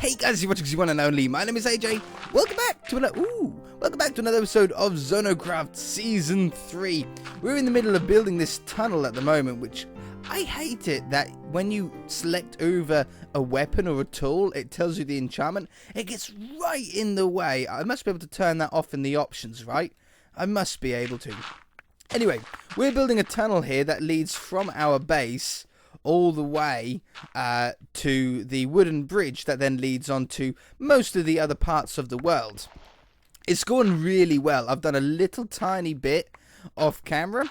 Hey guys, you're watching the one and only. My name is AJ. Welcome back to another episode of ZONOCraft Season 3. We're in the middle of building this tunnel at the moment, which I hate it that when you select over a weapon or a tool, it tells you the enchantment. It gets right in the way. I must be able to turn that off in the options, right? I must be able to. Anyway, we're building a tunnel here that leads from our base all the way to the wooden bridge that then leads on to most of the other parts of the world. It's going really well. I've done a little tiny bit off camera,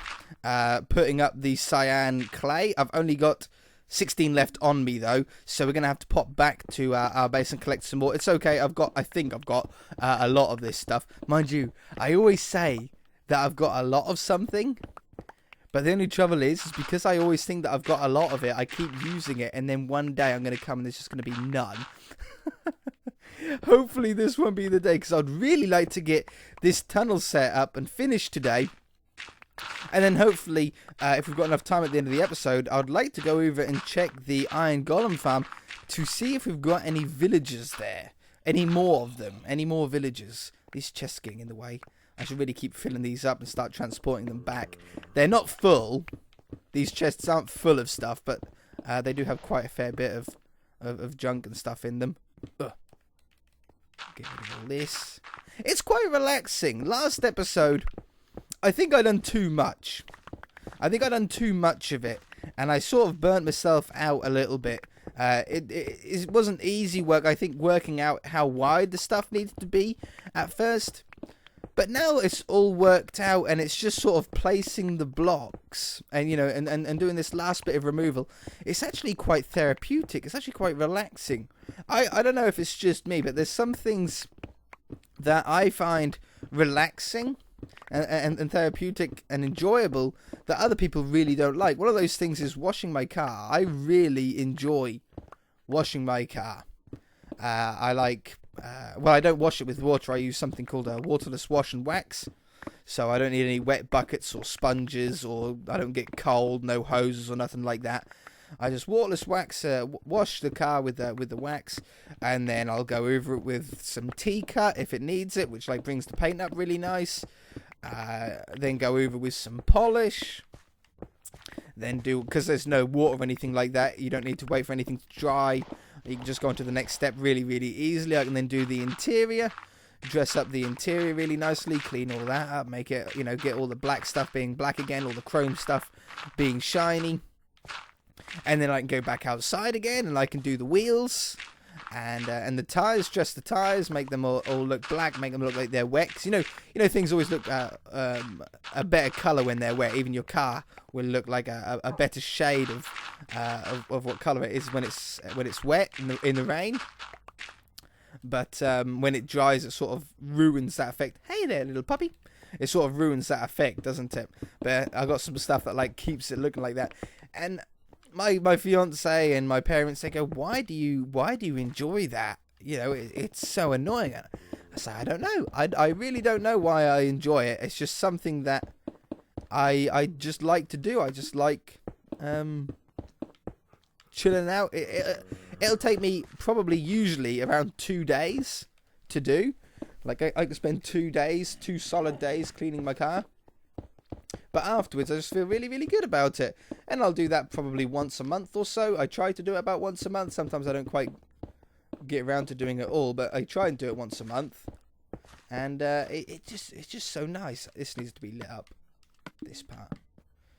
putting up the cyan clay. I've only got 16 left on me though, so we're gonna have to pop back to our base and collect some more. It's okay. I think I've got a lot of this stuff, mind you. I always say that I've got a lot of something, but the only trouble is because I always think that I've got a lot of it, I keep using it, and then one day I'm going to come and there's just going to be none. Hopefully this won't be the day, because I'd really like to get this tunnel set up and finished today. And then hopefully, if we've got enough time at the end of the episode, I'd like to go over and check the Iron Golem farm to see if we've got any villagers there. Any more of them. Any more villagers. These chests getting in the way. I should really keep filling these up and start transporting them back. They're not full. These chests aren't full of stuff, but they do have quite a fair bit of junk and stuff in them. Ugh. Get rid of all this. It's quite relaxing. Last episode, I think I done too much. I think I done too much of it, and I sort of burnt myself out a little bit. It wasn't easy work, I think, working out how wide the stuff needed to be at first. But now it's all worked out, and it's just sort of placing the blocks and, you know, and doing this last bit of removal. It's actually quite therapeutic. It's actually quite relaxing. I don't know if it's just me, but there's some things that I find relaxing and therapeutic and enjoyable that other people really don't like. One of those things is washing my car. I really enjoy washing my car. I like... well, I don't wash it with water. I use something called a waterless wash and wax. So I don't need any wet buckets or sponges, or I don't get cold, no hoses or nothing like that. I just wash the car with the wax, and then I'll go over it with some tea cut if it needs it, which like brings the paint up really nice. Then go over with some polish. Then because there's no water or anything like that, you don't need to wait for anything to dry. You can just go on to the next step really, really easily. I can then do the interior, dress up the interior really nicely, clean all that up, make it, you know, get all the black stuff being black again, all the chrome stuff being shiny. And then I can go back outside again, and I can do the wheels and the tires, dress the tires, make them all look black, make them look like they're wet. 'Cause you know things always look a better color when they're wet. Even your car will look like a better shade of what color it is when it's wet in the rain. But when it dries, it sort of ruins that effect. Hey there, little puppy. It sort of ruins that effect, doesn't it? But I got some stuff that like keeps it looking like that. And my fiance and my parents, they go, why do you enjoy that? You know, it's so annoying. I say, I don't know. I really don't know why I enjoy it. It's just something that I just like to do. I just like chilling out. It'll take me probably usually around 2 days to do. Like I can spend 2 days, 2 solid days cleaning my car. But afterwards, I just feel really, really good about it. And I'll do that probably once a month or so. I try to do it about once a month. Sometimes I don't quite get around to doing it all, but I try and do it once a month. And it's just so nice. This needs to be lit up, this part.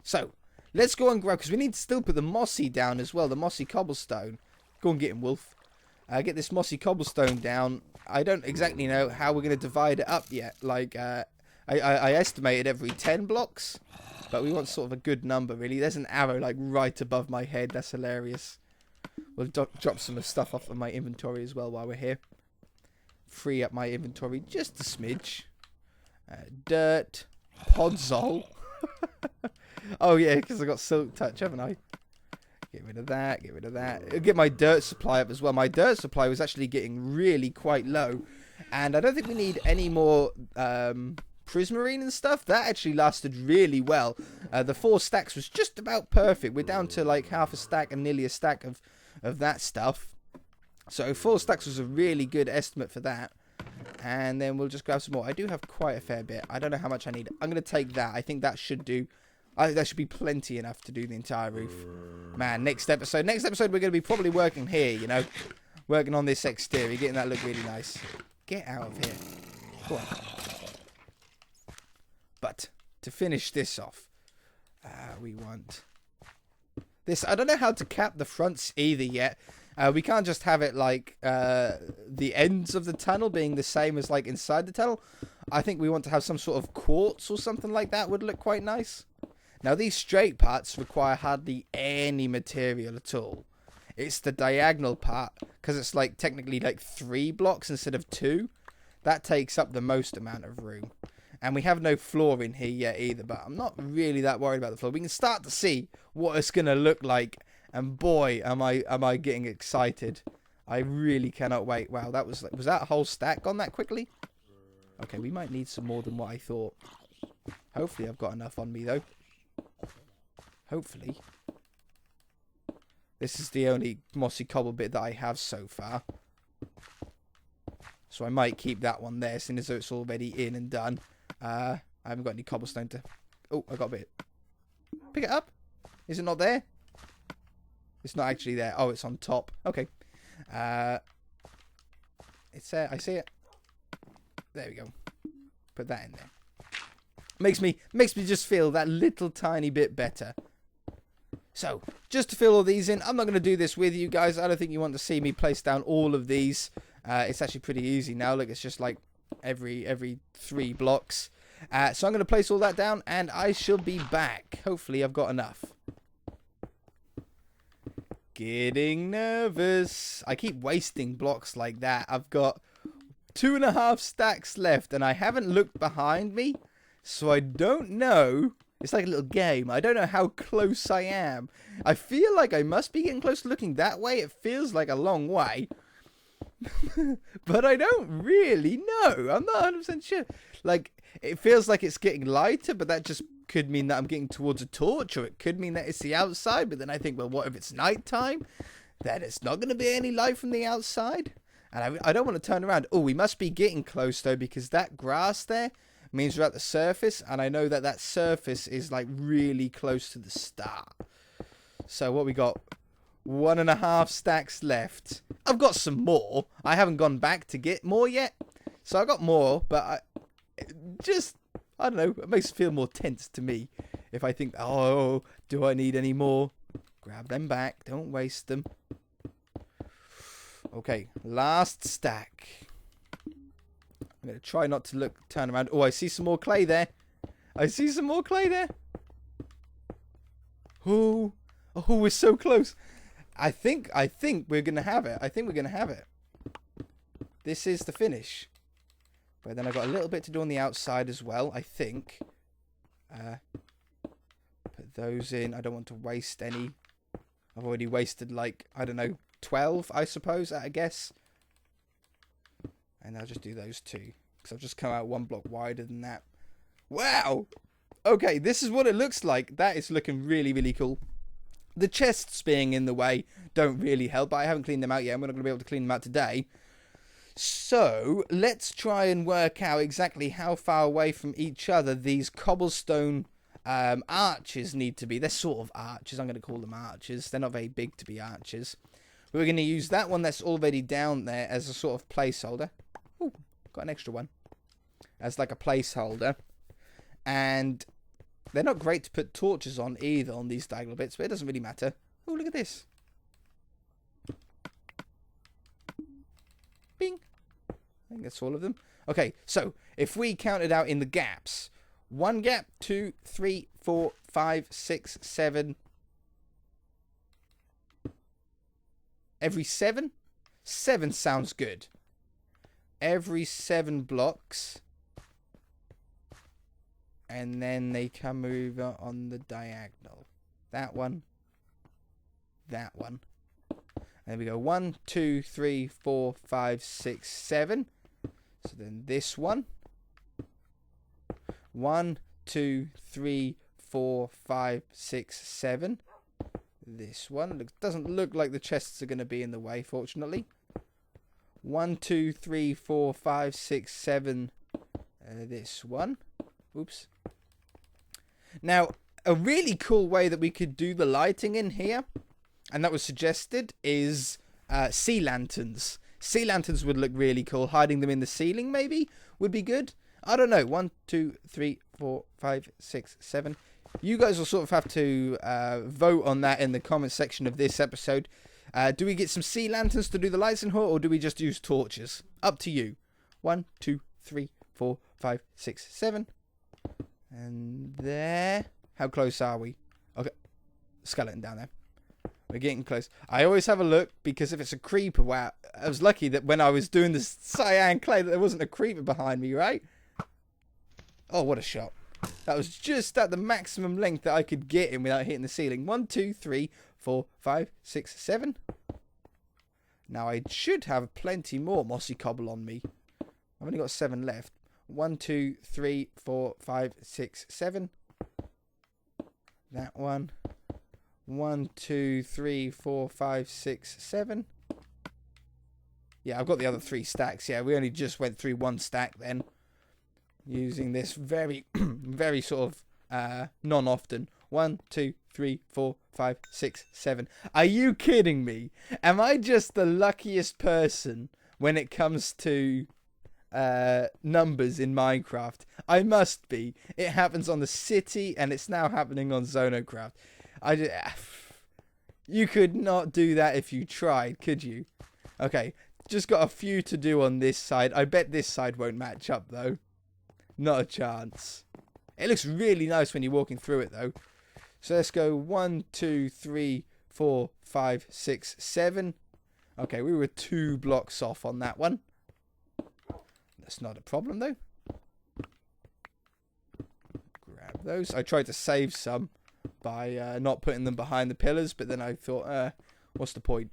So, let's go and grab, because we need to still put the mossy down as well, the mossy cobblestone. Go and get him, Wolf. Get this mossy cobblestone down. I don't exactly know how we're going to divide it up yet. Like, I estimated every 10 blocks, but we want sort of a good number, really. There's an arrow, like, right above my head. That's hilarious. We'll drop some stuff off of my inventory as well while we're here. Free up my inventory just a smidge. Dirt. Podzol. Oh, yeah, because I got silk touch, haven't I? Get rid of that, get rid of that. I'll get my dirt supply up as well. My dirt supply was actually getting really quite low. And I don't think we need any more prismarine and stuff. That actually lasted really well. The 4 stacks was just about perfect. We're down to like half a stack and nearly a stack of that stuff. So 4 stacks was a really good estimate for that. And then we'll just grab some more. I do have quite a fair bit. I don't know how much I need. I'm going to take that. I think that should do. That should be plenty enough to do the entire roof. Man, next episode we're going to be probably working here, you know. Working on this exterior, getting that look really nice. Get out of here. Go on. But to finish this off, we want this. I don't know how to cap the fronts either yet. We can't just have it like the ends of the tunnel being the same as like inside the tunnel. I think we want to have some sort of quartz or something like that would look quite nice. Now these straight parts require hardly any material at all. It's the diagonal part, because it's like technically like 3 blocks instead of 2. That takes up the most amount of room. And we have no floor in here yet either, but I'm not really that worried about the floor. We can start to see what it's going to look like. And boy, am I getting excited. I really cannot wait. Wow, that was that a whole stack gone that quickly? Okay, we might need some more than what I thought. Hopefully I've got enough on me though. Hopefully. This is the only mossy cobble bit that I have so far. So I might keep that one there, seeing as though it's already in and done. I haven't got any cobblestone to... Oh, I got a bit. Pick it up. Is it not there? It's not actually there. Oh, it's on top. Okay. It's there. I see it. There we go. Put that in there. Makes me just feel that little tiny bit better. So, just to fill all these in, I'm not going to do this with you guys. I don't think you want to see me place down all of these. It's actually pretty easy now. Look, it's just like every 3 blocks. So I'm going to place all that down, and I shall be back. Hopefully I've got enough. Getting nervous. I keep wasting blocks like that. I've got 2.5 stacks left, and I haven't looked behind me, so I don't know. It's like a little game. I don't know how close I am. I feel like I must be getting close to looking that way. It feels like a long way. But I don't really know. I'm not 100% sure. Like, it feels like it's getting lighter, but that just could mean that I'm getting towards a torch, or it could mean that it's the outside. But then I think, well, what if it's nighttime? Then it's not going to be any light from the outside. And I don't want to turn around. Oh, we must be getting close, though, because that grass there means we're at the surface, and I know that that surface is like really close to the start. So what we got? 1.5 stacks left. I've got some more. I haven't gone back to get more yet, so I got more, but I don't know, it makes it feel more tense to me if I think, oh, do I need any more? Grab them back, don't waste them. Okay, last stack. I'm going to try not to turn around. Oh, I see some more clay there. Oh, we're so close. I think we're going to have it. This is the finish. But then I've got a little bit to do on the outside as well, I think. Put those in. I don't want to waste any. I've already wasted, like, I don't know, 12, I suppose, at a guess. And I'll just do those 2. Because I've just come out 1 block wider than that. Wow! Okay, this is what it looks like. That is looking really, really cool. The chests being in the way don't really help, but I haven't cleaned them out yet, and we're not going to be able to clean them out today. So, let's try and work out exactly how far away from each other these cobblestone arches need to be. They're sort of arches. I'm going to call them arches. They're not very big to be arches. We're going to use that one that's already down there as a sort of placeholder. Ooh, got an extra one. As like a placeholder. And they're not great to put torches on either on these diagonal bits, but it doesn't really matter. Oh, look at this. Bing. I think that's all of them. Okay, so if we count it out in the gaps. 1 gap, 2, 3, 4, 5, 6, 7. Every 7? 7 sounds good. Every 7 blocks. And then they come over on the diagonal. That one. That one. And we go 1, 2, 3, 4, 5, 6, 7. So then this one. 1, 2, 3, 4, 5, 6, 7. This one doesn't look like the chests are going to be in the way, fortunately. 1, 2, 3, 4, 5, 6, 7. This one. Oops. Now, a really cool way that we could do the lighting in here, and that was suggested, is sea lanterns. Sea lanterns would look really cool. Hiding them in the ceiling, maybe, would be good. I don't know. 1, 2, 3, 4, 5, 6, 7. You guys will sort of have to vote on that in the comment section of this episode. Do we get some sea lanterns to do the lights in here, or do we just use torches? Up to you. 1, 2, 3, 4, 5, 6, 7. And there. How close are we? Okay. Skeleton down there. We're getting close. I always have a look, because if it's a creeper, wow. I was lucky that when I was doing this cyan clay that there wasn't a creeper behind me, right? Oh, what a shot. That was just at the maximum length that I could get in without hitting the ceiling. 1, 2, 3, 4, 5, 6, 7. Now I should have plenty more mossy cobble on me. I've only got 7 left. 1, 2, 3, 4, 5, 6, 7. That one. 1, 2, 3, 4, 5, 6, 7. Yeah, I've got the other 3 stacks. Yeah, we only just went through 1 stack then. Using this very, very sort of non-often. 1, 2, 3, 4, 5, 6, 7. Are you kidding me? Am I just the luckiest person when it comes to numbers in Minecraft? I must be. It happens on the city, and it's now happening on ZONOCraft. You could not do that if you tried, could you? Okay, just got a few to do on this side. I bet this side won't match up, though. Not a chance. It looks really nice when you're walking through it, though. So let's go 1, 2, 3, 4, 5, 6, 7. Okay, we were 2 blocks off on that one. That's not a problem, though. Grab those. I tried to save some by not putting them behind the pillars, but then I thought, what's the point?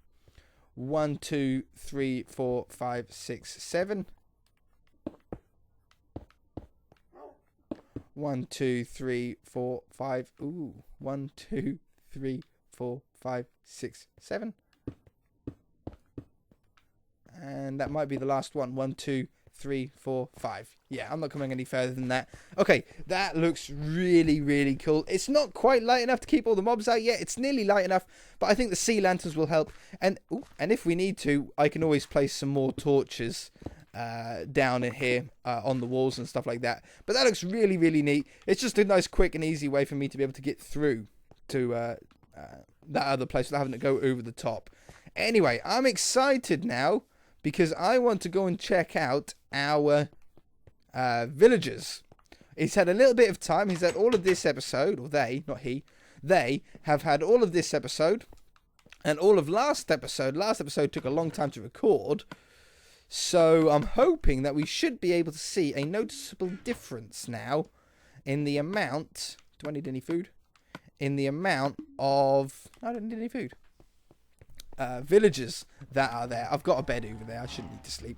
1, 2, 3, 4, 5, 6, 7. 1, 2, 3, 4, 5. Ooh. 1, 2, 3, 4, 5, 6, 7. And that might be the last one. 1, 2, 3, 4, 5. Yeah, I'm not coming any further than that. Okay, that looks really, really cool. It's not quite light enough to keep all the mobs out yet. It's nearly light enough, but I think the sea lanterns will help. And if we need to, I can always place some more torches down in here on the walls and stuff like that. But that looks really, really neat. It's just a nice, quick and easy way for me to be able to get through to that other place without having to go over the top. Anyway, I'm excited now because I want to go and check out our villagers. He's had a little bit of time. He's had all of this episode, or they, not he. They have had all of this episode and all of last episode. Last episode took a long time to record. So I'm hoping that we should be able to see a noticeable difference now in the amount. Do I need any food? In the amount of... I don't need any food. Villagers that are there. I've got a bed over there. I shouldn't need to sleep.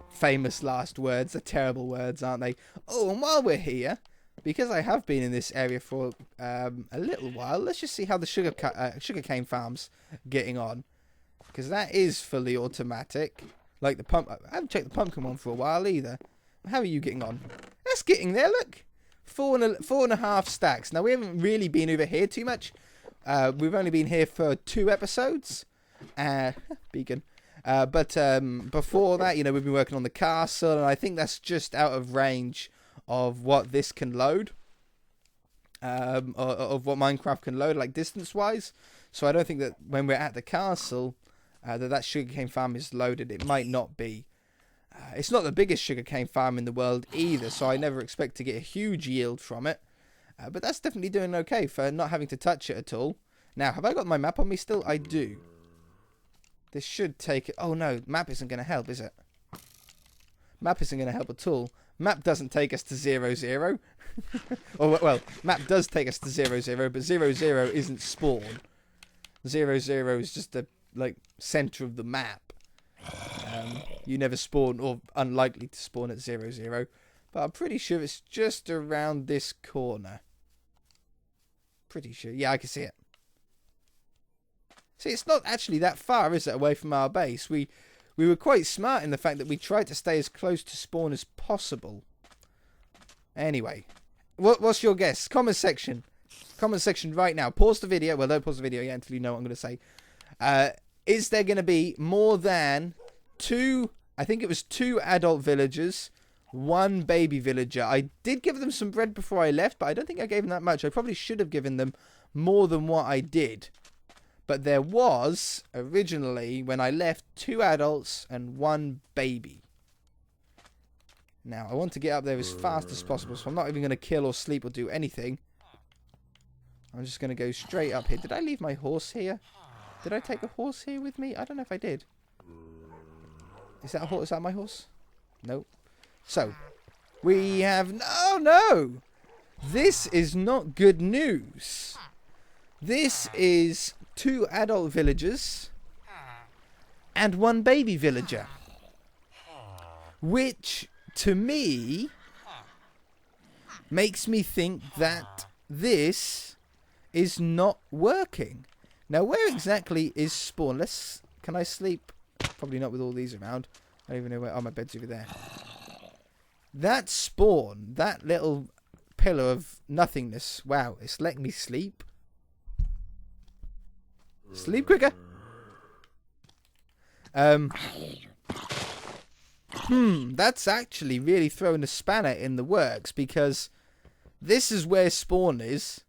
Famous last words. They're terrible words, aren't they? Oh, and while we're here, because I have been in this area for a little while, let's just see how the sugarcane farm's getting on. Because that is fully automatic. Like the pump, I haven't checked the pumpkin one for a while either. How are you getting on? That's getting there, look. 4.5 stacks. Now, we haven't really been over here too much. We've only been here for 2 episodes. Beacon. But before that, we've been working on the castle, and I think that's just out of range of what this can load. Of what Minecraft can load, like distance-wise. So I don't think that when we're at the castle... that sugarcane farm is loaded. It might not be. It's not the biggest sugarcane farm in the world either, so I never expect to get a huge yield from it. But that's definitely doing okay for not having to touch it at all. Now, have I got my map on me still? I do. This should take it. Oh no, map isn't going to help, is it? Map isn't going to help at all. Map doesn't take us to 0, 0. Or, well, map does take us to 0, 0, but 0, 0 isn't spawn. 0, 0 is just the center of the map. You never spawn, or unlikely to spawn at 0, 0. But I'm pretty sure it's just around this corner. Pretty sure. Yeah, I can see it. See, it's not actually that far, is it, away from our base? We we were quite smart in the fact that we tried to stay as close to spawn as possible. Anyway, what's your guess? Comment section. Comment section right now. Pause the video. Well, don't pause the video yet until you know what I'm going to say. Is there going to be more than 2... I think it was 2 adult villagers, 1 baby villager. I did give them some bread before I left, but I don't think I gave them that much. I probably should have given them more than what I did. But there was, originally, when I left, 2 adults and 1 baby. Now, I want to get up there as fast as possible, so I'm not even going to kill or sleep or do anything. I'm just going to go straight up here. Did I leave my horse here? Did I take a horse here with me? I don't know if I did. Is that a horse? Is that my horse? Nope. So, we have... Oh, no! This is not good news. This is 2 adult villagers and 1 baby villager. Which, to me, makes me think that this is not working. Now, where exactly is spawn? Can I sleep? Probably not with all these around. I don't even know where... Oh, my bed's over there. That spawn, that little pillar of nothingness. Wow, it's letting me sleep. Sleep quicker. That's actually really throwing a spanner in the works, because this is where spawn is.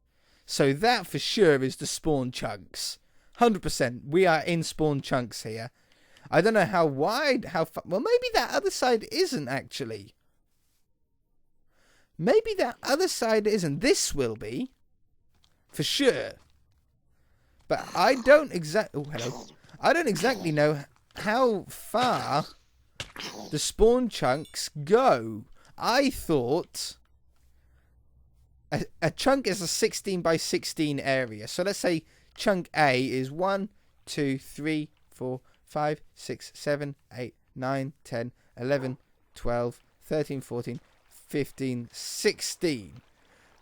So that for sure is the spawn chunks. 100%. We are in spawn chunks here. I don't know how wide, how far. Well, maybe that other side isn't actually. Maybe that other side isn't. This will be. For sure. But I don't exactly... Oh, hello. I don't exactly know how far the spawn chunks go. I thought a chunk is a 16 by 16 area. So let's say chunk A is 1, 2, 3, 4, 5, 6, 7, 8, 9, 10, 11, 12, 13, 14, 15, 16.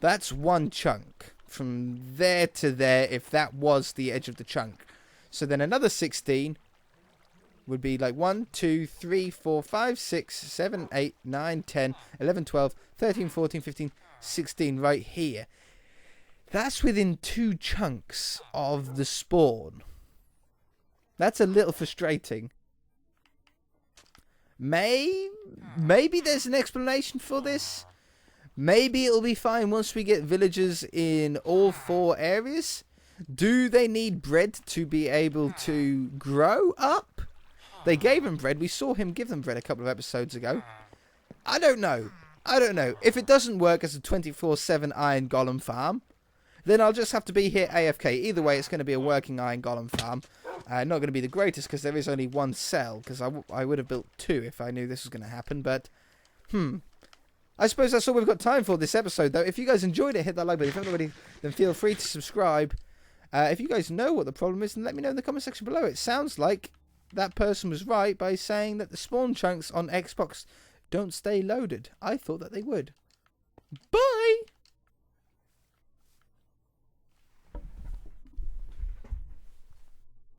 That's one chunk. From there to there, if that was the edge of the chunk. So then another 16 would be like 1, 2, 3, 4, 5, 6, 7, 8, 9, 10, 11, 12, 13, 14, 15, 16 right here. That's within 2 chunks of the spawn. That's a little frustrating. Maybe there's an explanation for this. Maybe it'll be fine once we get villagers in all 4 areas. Do they need bread to be able to grow up? They gave him bread. We saw him give them bread a couple of episodes ago. I don't know. If it doesn't work as a 24/7 iron golem farm, then I'll just have to be here AFK. Either way, it's going to be a working iron golem farm. Not going to be the greatest because there is only 1 cell. Because I would have built 2 if I knew this was going to happen. But, I suppose that's all we've got time for this episode, though. If you guys enjoyed it, hit that like button. If you haven't already, then feel free to subscribe. If you guys know what the problem is, then let me know in the comment section below. It sounds like that person was right by saying that the spawn chunks on Xbox don't stay loaded. I thought that they would. Bye!